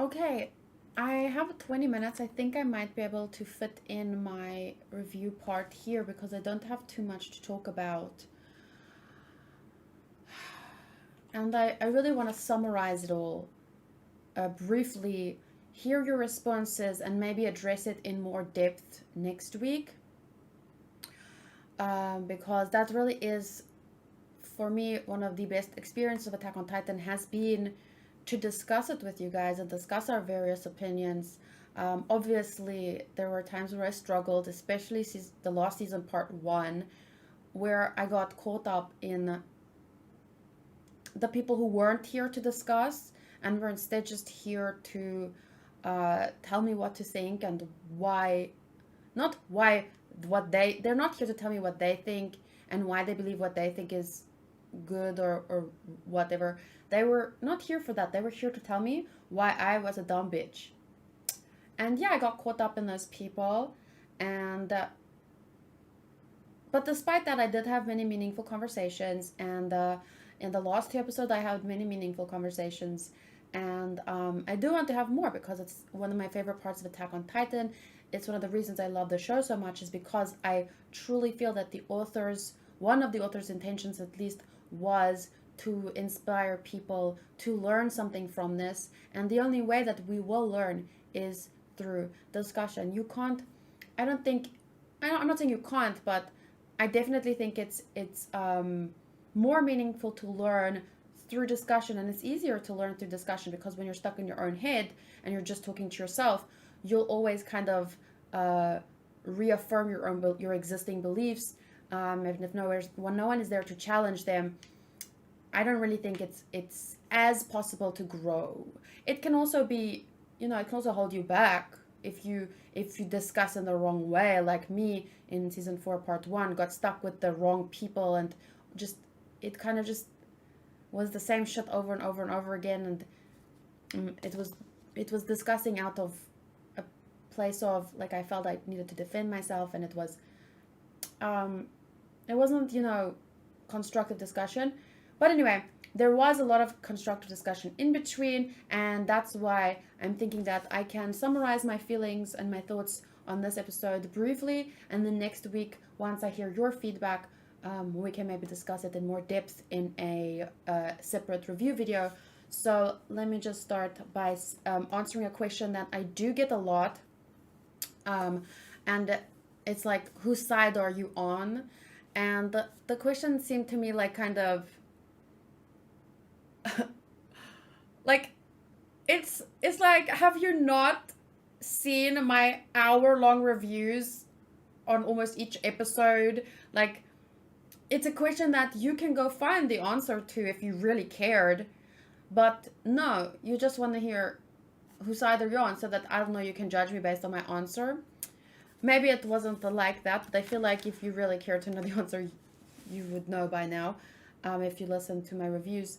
Okay, I have 20 minutes. I think I might be able to fit in my review part here because I don't have too much to talk about. And I really want to summarize it all briefly, hear your responses, and maybe address it in more depth next week. Because that really is, for me, one of the best experiences of Attack on Titan has been to discuss it with you guys and discuss our various opinions. Obviously, there were times where I struggled, especially the last season, part one, where I got caught up in the people who weren't here to discuss and were instead just here to tell me what to think and why, not why, what they're not here to tell me what they think and why they believe what they think is good or whatever. They were not here for that. They were here to tell me why I was a dumb bitch. And yeah, I got caught up in those people. And but despite that, I did have many meaningful conversations. And in the last two episodes, I had many meaningful conversations. And I do want to have more because it's one of my favorite parts of Attack on Titan. It's one of the reasons I love the show so much is because I truly feel that one of the author's intentions at least, was to inspire people to learn something from this. And the only way that we will learn is through discussion. You can't, I don't think, I'm not saying you can't, but I definitely think it's more meaningful to learn through discussion, and it's easier to learn through discussion because when you're stuck in your own head and you're just talking to yourself, you'll always kind of reaffirm your existing beliefs, even if no one is there to challenge them. I don't really think it's as possible to grow. It can also be, it can also hold you back if you discuss in the wrong way, like me in season 4 part 1 got stuck with the wrong people, and just it kind of just was the same shit over and over and over again, and it was discussing out of a place of like I felt I needed to defend myself, and it wasn't constructive discussion. But anyway, there was a lot of constructive discussion in between, and that's why I'm thinking that I can summarize my feelings and my thoughts on this episode briefly, and then next week, once I hear your feedback, we can maybe discuss it in more depth in a separate review video. So let me just start by answering a question that I do get a lot, and it's like, whose side are you on? And the question seemed to me like kind of like it's like, have you not seen my hour-long reviews on almost each episode? Like, it's a question that you can go find the answer to if you really cared, but no, you just want to hear whose side are you on, so that, I don't know, you can judge me based on my answer. Maybe it wasn't like that, but I feel like if you really care to know the answer, you would know by now, if you listen to my reviews.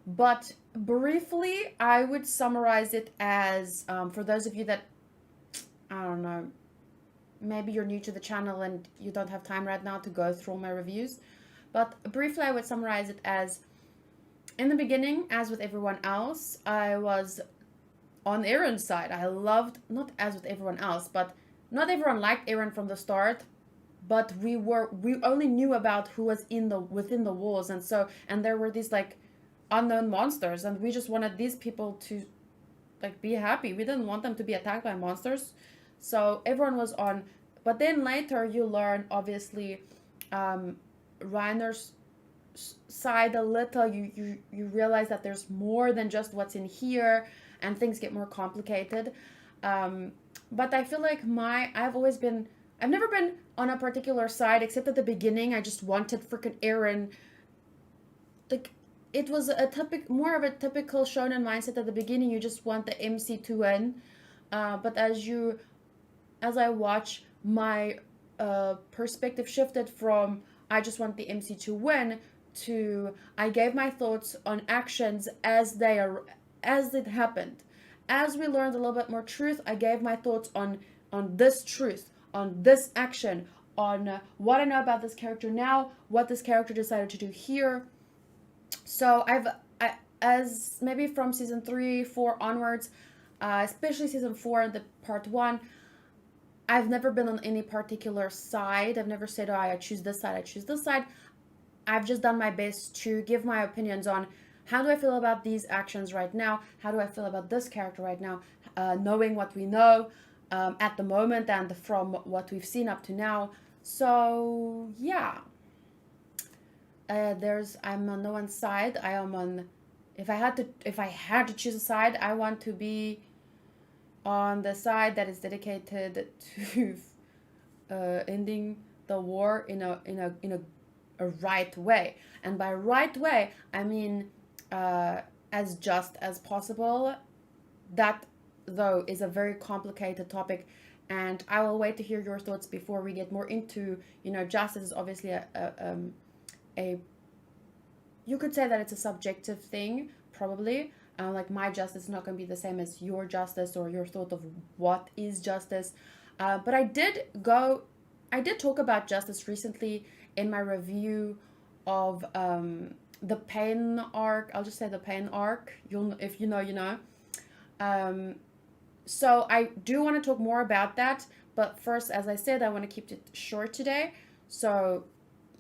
But briefly, I would summarize it as, for those of you that, I don't know, maybe you're new to the channel and you don't have time right now to go through all my reviews. But briefly, I would summarize it as, in the beginning, as with everyone else, I was on Aaron's side. I loved, not as with everyone else, but not everyone liked Aaron from the start, but we only knew about who was within the walls, and there were these like unknown monsters, and we just wanted these people to like be happy. We didn't want them to be attacked by monsters, so everyone was on. But then later you learn, obviously, Reiner's side a little. You realize that there's more than just what's in here, and things get more complicated. But I feel like I've never been on a particular side, except at the beginning. I just wanted freaking Aaron. Like, it was more of a typical shonen mindset at the beginning. You just want the MC to win. But as I watch, my perspective shifted from I just want the MC to win to I gave my thoughts on actions as it happened. As we learned a little bit more truth, I gave my thoughts on this truth, on this action, on what I know about this character now, what this character decided to do here. So as maybe from season 3, 4 onwards, especially season 4, the part 1. I've never been on any particular side. I've never said, oh, I choose this side, I choose this side. I've just done my best to give my opinions on how do I feel about these actions right now, how do I feel about this character right now, knowing what we know at the moment and from what we've seen up to now. So yeah, I'm on no one's side. I am on, if I had to choose a side, I want to be on the side that is dedicated to ending the war in a right way. And by right way, I mean as just as possible. That, though, is a very complicated topic, and I will wait to hear your thoughts before we get more into, justice is obviously a you could say that it's a subjective thing, probably. Like, my justice is not going to be the same as your justice or your thought of what is justice. But I did talk about justice recently in my review of the pain arc. I'll just say the pain arc. If you know, you know. So I do want to talk more about that. But first, as I said, I want to keep it short today. So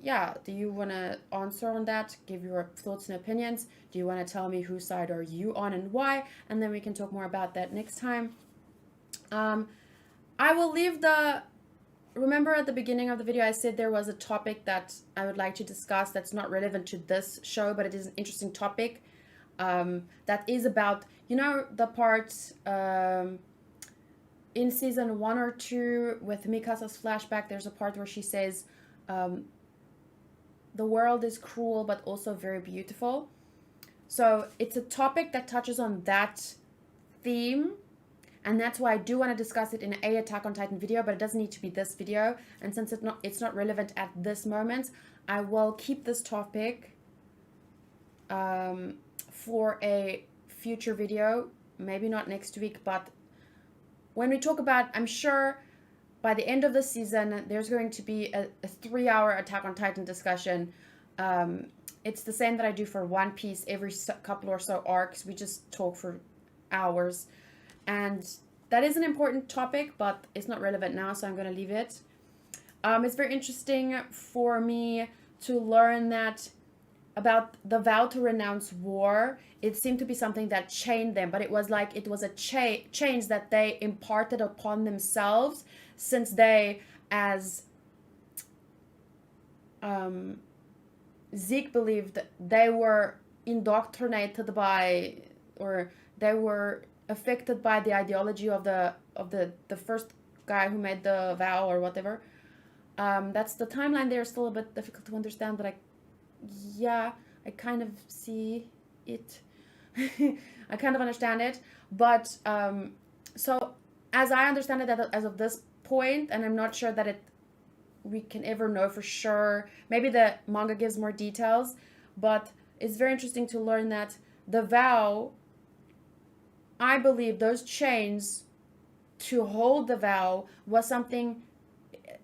yeah, do you want to answer on that? Give your thoughts and opinions. Do you want to tell me whose side are you on and why? And then we can talk more about that next time. I will leave remember at the beginning of the video I said there was a topic that I would like to discuss that's not relevant to this show, but it is an interesting topic. That is about, the part in season 1 or 2 with Mikasa's flashback. There's a part where she says, the world is cruel but also very beautiful. So it's a topic that touches on that theme, and that's why I do want to discuss it in an Attack on Titan video, but it doesn't need to be this video. And since it's not relevant at this moment, I will keep this topic for a future video. Maybe not next week, but when we talk about, I'm sure by the end of the season, there's going to be a 3-hour Attack on Titan discussion. It's the same that I do for One Piece every couple or so arcs. We just talk for hours. And that is an important topic, but it's not relevant now, so I'm going to leave it. It's very interesting for me to learn that about the vow to renounce war. It seemed to be something that chained them, but it was a change that they imparted upon themselves, since they, as Zeke believed, they were indoctrinated by, or they were affected by the ideology of the first guy who made the vow or whatever. That's the timeline there. Still a bit difficult to understand, but I kind of see it. I kind of understand it, but so as I understand it as of this point, and I'm not sure that we can ever know for sure. Maybe the manga gives more details, but it's very interesting to learn that the vow, I believe those chains to hold the vow was something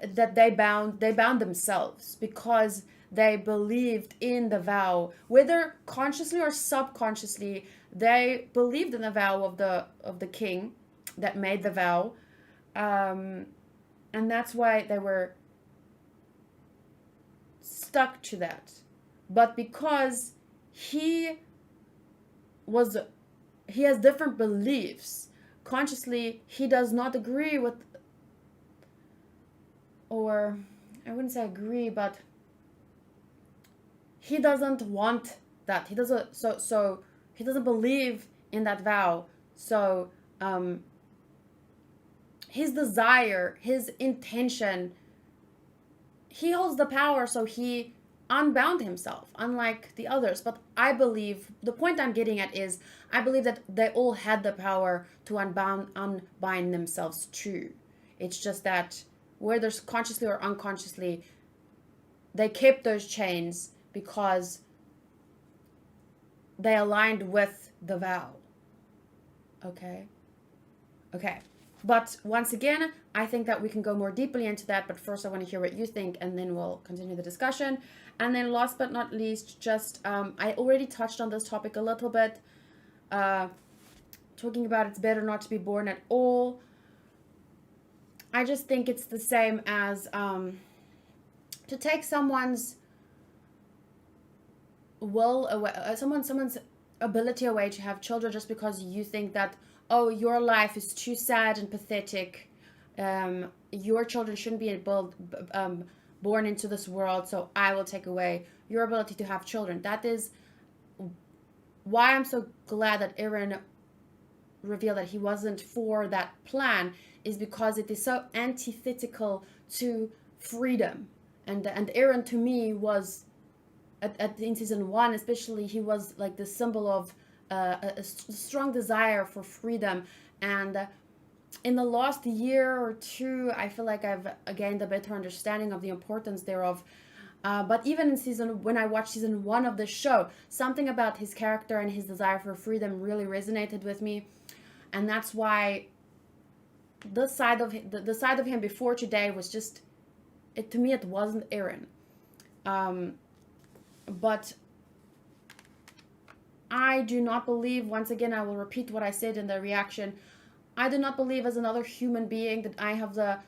that they bound themselves, because they believed in the vow, whether consciously or subconsciously. They believed in the vow of the king that made the vow, and that's why they were stuck to that. But because he has different beliefs, consciously he does not agree with, or I wouldn't say agree, but he doesn't want that. He doesn't. So he doesn't believe in that vow. So his desire, his intention, he holds the power. So he unbound himself, unlike the others. But I believe, the point I'm getting at is, I believe that they all had the power to unbind themselves too. It's just that whether consciously or unconsciously, they kept those chains because they aligned with the vow. Okay. But once again, I think that we can go more deeply into that, but first I want to hear what you think, and then we'll continue the discussion. And then last but not least, just I already touched on this topic a little bit, talking talking about it's better not to be born at all. I just think it's the same as to take someone's will away, someone's ability away to have children just because you think that, oh, your life is too sad and pathetic. Your children shouldn't be born into this world, so I will take away your ability to have children. That is why I'm so glad that Aaron revealed that he wasn't for that plan, is because it is so antithetical to freedom. And Aaron, to me, was in season 1 especially, he was like the symbol of a strong desire for freedom. And in the last year or two, I feel like I've gained a better understanding of the importance thereof. But even when I watched season 1 of the show, something about his character and his desire for freedom really resonated with me. And that's why the side of him before today was just, to me, it wasn't Aaron. But I do not believe, once again, I will repeat what I said in the reaction, I do not believe as another human being that I have the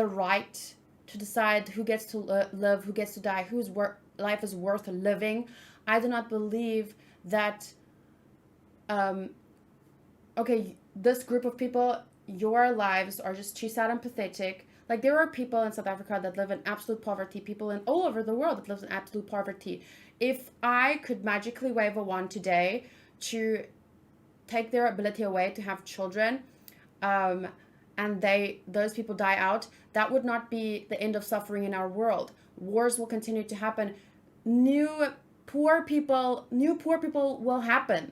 right to decide who gets to live, who gets to die, whose life is worth living. I do not believe that, okay, this group of people, your lives are just too sad and pathetic. Like, there are people in South Africa that live in absolute poverty, people in all over the world that live in absolute poverty. If I could magically wave a wand today to take their ability away to have children, and those people die out, that would not be the end of suffering in our world. Wars will continue to happen. New poor people will happen.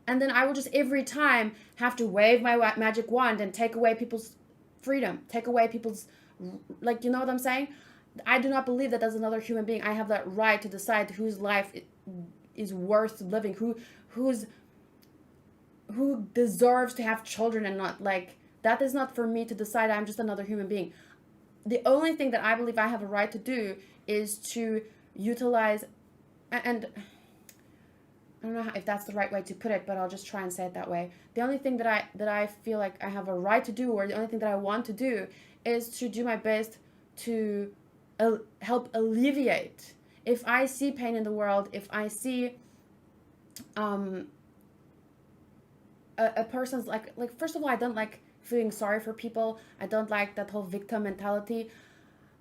And then I will just every time have to wave my magic wand and take away people's freedom, take away people's, like, you know what I'm saying? I do not believe that as another human being I have that right to decide whose life is worth living, who deserves to have children and not. Like, that is not for me to decide. I'm just another human being. The only thing that I believe I have a right to do is to utilize, and I don't know if that's the right way to put it, but I'll just try and say it that way. The only thing that I feel like I have a right to do, or the only thing that I want to do, is to do my best to help alleviate. If I see pain in the world, if I see a person's like first of all, I don't like feeling sorry for people. I don't like that whole victim mentality.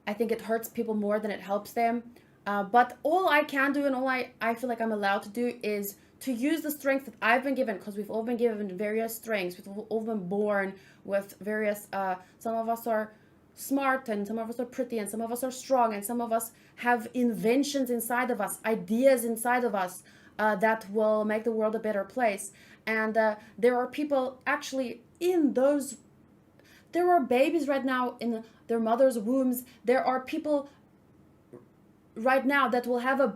I think it hurts people more than it helps them. But all I can do and all I feel like I'm allowed to do is to use the strength that I've been given, because we've all been given various strengths. We've all been born with various, some of us are smart and some of us are pretty and some of us are strong and some of us have inventions inside of us, ideas inside of us that will make the world a better place. And there are people actually in those, there are babies right now in their mother's wombs. There are people right now that will have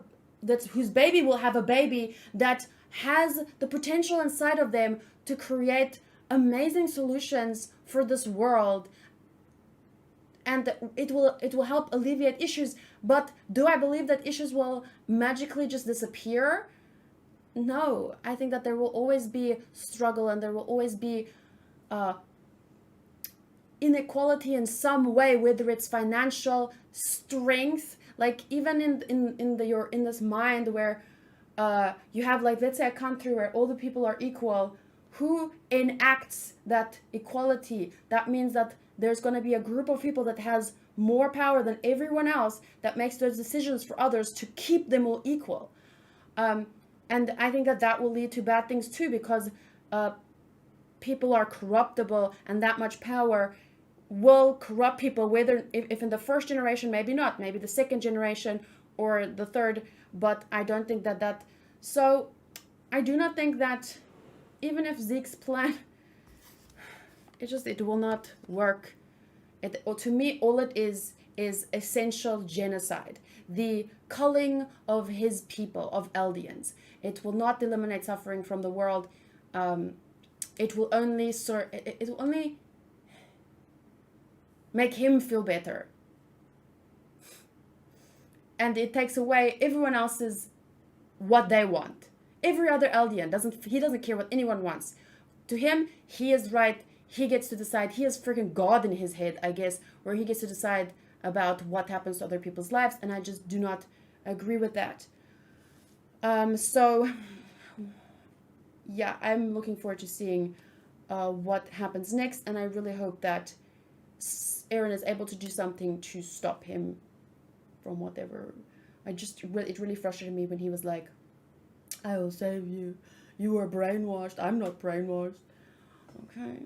whose baby will have a baby that has the potential inside of them to create amazing solutions for this world, and it will help alleviate issues. But do I believe that issues will magically just disappear? No, I think that there will always be struggle and there will always be inequality in some way, whether it's financial strength, like even in this mind where you have, like, let's say a country where all the people are equal. Who enacts that equality? That means that there's going to be a group of people that has more power than everyone else, that makes those decisions for others to keep them all equal. And I think that will lead to bad things too, because people are corruptible, and that much power will corrupt people, whether if in the first generation, maybe not, maybe the second generation or the third. But I don't think that so I do not think that even if Zeke's plan, it will not work. To me, all it is essential genocide, the culling of his people, of Eldians. It will not eliminate suffering from the world. It will only make him feel better. And it takes away everyone else's what they want. Every other Eldian doesn't care what anyone wants. to him, he is right. He gets to decide. He is freaking God in his head, I guess, where he gets to decide about what happens to other people's lives, and I just do not agree with that. So yeah, I'm looking forward to seeing what happens next, and I really hope that Aaron is able to do something to stop him from whatever. It really frustrated me when he was like, I will save you. You are brainwashed. I'm not brainwashed. Okay.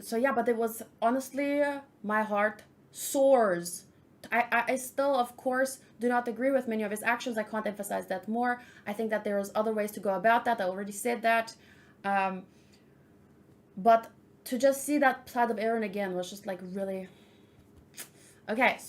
So yeah, but it was honestly, my heart soars. I still, of course, do not agree with many of his actions. I can't emphasize that more. I think that there is other ways to go about that. I already said that. But to just see that side of Aaron again was just like really... Okay,